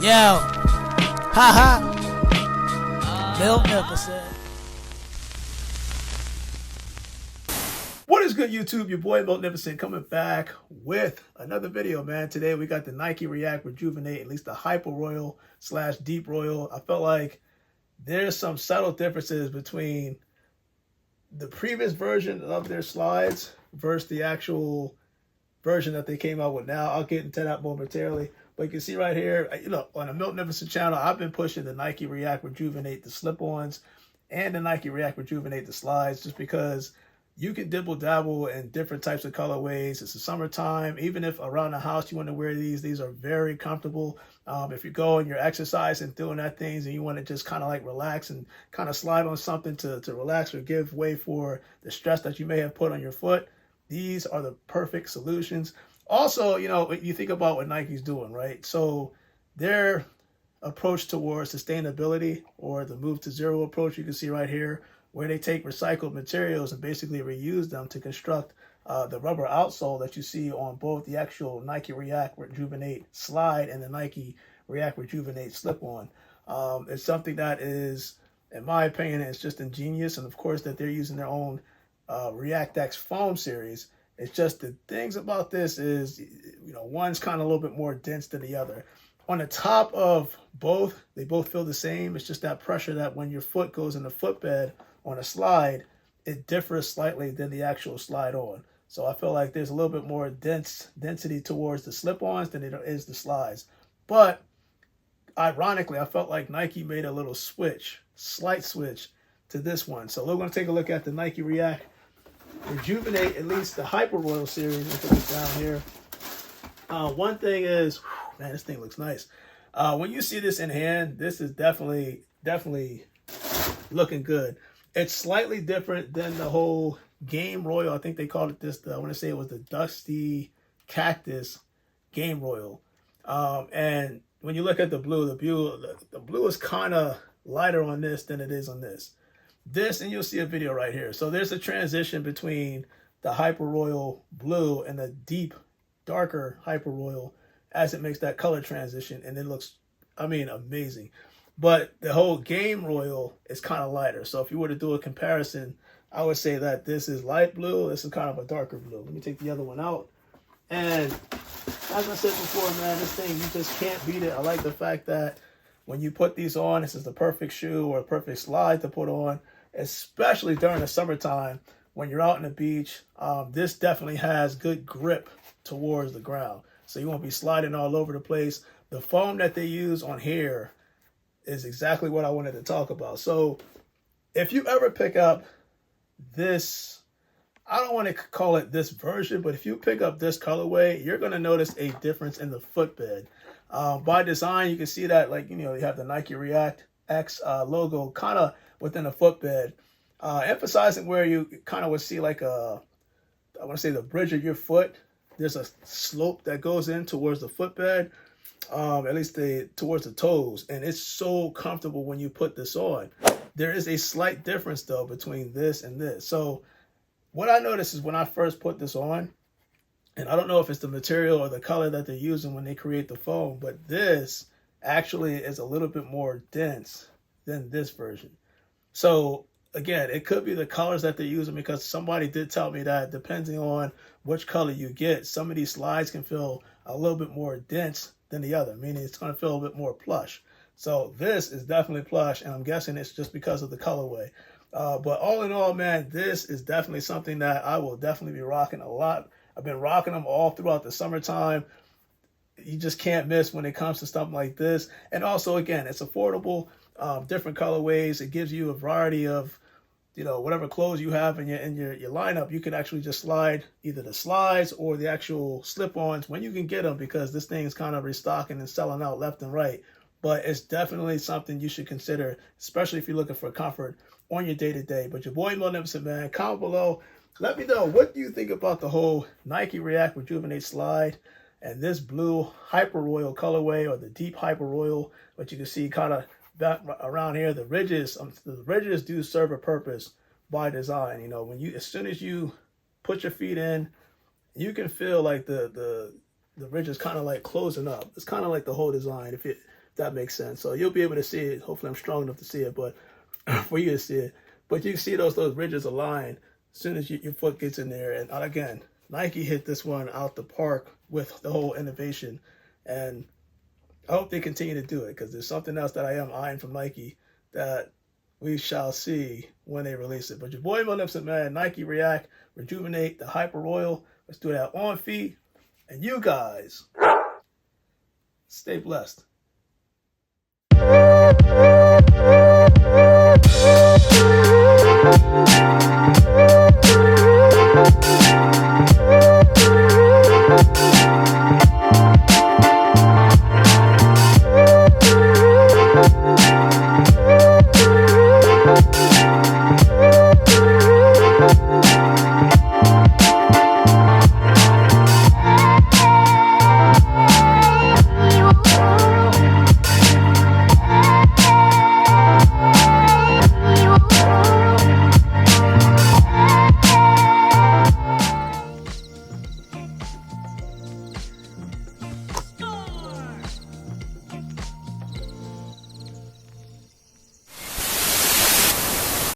Yo, haha, Miltnificent. What is good, YouTube? Your boy Miltnificent coming back with another video, man. Today we got the Nike Reactx Rejuven8, at least the Hyper Royal / Deep Royal. I felt like there's some subtle differences between the previous version of their slides versus the actual version that they came out with now. I'll get into that momentarily. But you can see right here, you know, on the Miltnificent channel, I've been pushing the Nike Reactx Rejuven8, the slip-ons, and the Nike Reactx Rejuven8, the slides, just because you can dibble dabble in different types of colorways. It's the summertime. Even if around the house you want to wear these are very comfortable. If you go and you're exercising, doing that things, and you want to just kind of like relax and kind of slide on something to relax or give way for the stress that you may have put on your foot, these are the perfect solutions. Also, you know, you think about what Nike's doing, right? So their approach towards sustainability, or the move to zero approach, you can see right here, where they take recycled materials and basically reuse them to construct the rubber outsole that you see on both the actual Nike Reactx Rejuven8 Slide and the Nike Reactx Rejuven8 Slip-On. It's something that is, in my opinion, it's just ingenious. And of course that they're using their own Reactx foam series. It's just the things about this is, you know, one's kind of a little bit more dense than the other. On the top of both, they both feel the same. It's just that pressure that when your foot goes in the footbed on a slide, it differs slightly than the actual slide on. So I feel like there's a little bit more density towards the slip-ons than there is the slides. But ironically, I felt like Nike made a little switch, slight switch to this one. So we're going to take a look at the Nike Reactx Rejuven8, at least the Hyper Royal series. Let me put this down here. One thing is, man, this thing looks nice. When you see this in hand, this is definitely looking good. It's slightly different than the whole Game Royal. I think they called it this. I want to say it was the Dusty Cactus Game Royal. And when you look at the blue, the blue is kind of lighter on this than it is on this. This, and you'll see a video right here. So there's a transition between the Hyper Royal blue and the deep, darker Hyper Royal as it makes that color transition, and it looks, I mean, amazing. But the whole Game Royal is kind of lighter. So if you were to do a comparison, I would say that this is light blue, this is kind of a darker blue. Let me take the other one out. And as I said before, man, this thing, you just can't beat it. I like the fact that when you put these on, this is the perfect shoe or a perfect slide to put on, especially during the summertime when you're out on the beach. This definitely has good grip towards the ground, so you won't be sliding all over the place. The foam that they use on here is exactly what I wanted to talk about. So if you ever pick up this, I don't want to call it this version, but if you pick up this colorway, you're going to notice a difference in the footbed. By design, you can see that, like, you know, you have the Nike Reactx logo kind of within the footbed, emphasizing where you kind of would see like I want to say the bridge of your foot. There's a slope that goes in towards the footbed, at least towards the toes, and it's so comfortable when you put this on. There is a slight difference though between this and this. So what I noticed is when I first put this on, and I don't know if it's the material or the color that they're using when they create the foam, but this actually is a little bit more dense than this version. So again, it could be the colors that they're using, because somebody did tell me that depending on which color you get, some of these slides can feel a little bit more dense than the other, meaning it's going to feel a bit more plush. So this is definitely plush, and I'm guessing it's just because of the colorway. But all in all, man, this is definitely something that I will definitely be rocking a lot. I've been rocking them all throughout the summertime. You just can't miss when it comes to stuff like this. And also, again, it's affordable, different colorways. It gives you a variety of, you know, whatever clothes you have in your lineup. You can actually just slide either the slides or the actual slip-ons when you can get them, because this thing is kind of restocking and selling out left and right. But it's definitely something you should consider, especially if you're looking for comfort on your day-to-day. But your boy Miltnificent, man, comment below. Let me know, what do you think about the whole Nike Reactx Rejuven8 Slide and this blue Hyper Royal colorway, or the deep Hyper Royal, but you can see kind of back around here, the ridges do serve a purpose by design. You know, when you, as soon as you put your feet in, you can feel like the ridge is kind of like closing up. It's kind of like the whole design. If that makes sense. So you'll be able to see it. Hopefully I'm strong enough to see it, but for you to see it. But you can see those ridges align as soon as your foot gets in there. And again, Nike hit this one out the park with the whole innovation. And I hope they continue to do it, because there's something else that I am eyeing from Nike that we shall see when they release it. But your boy Miltnificent, man, Nike React Rejuvenate, the Hyper Royal. Let's do that on feet. And you guys, stay blessed.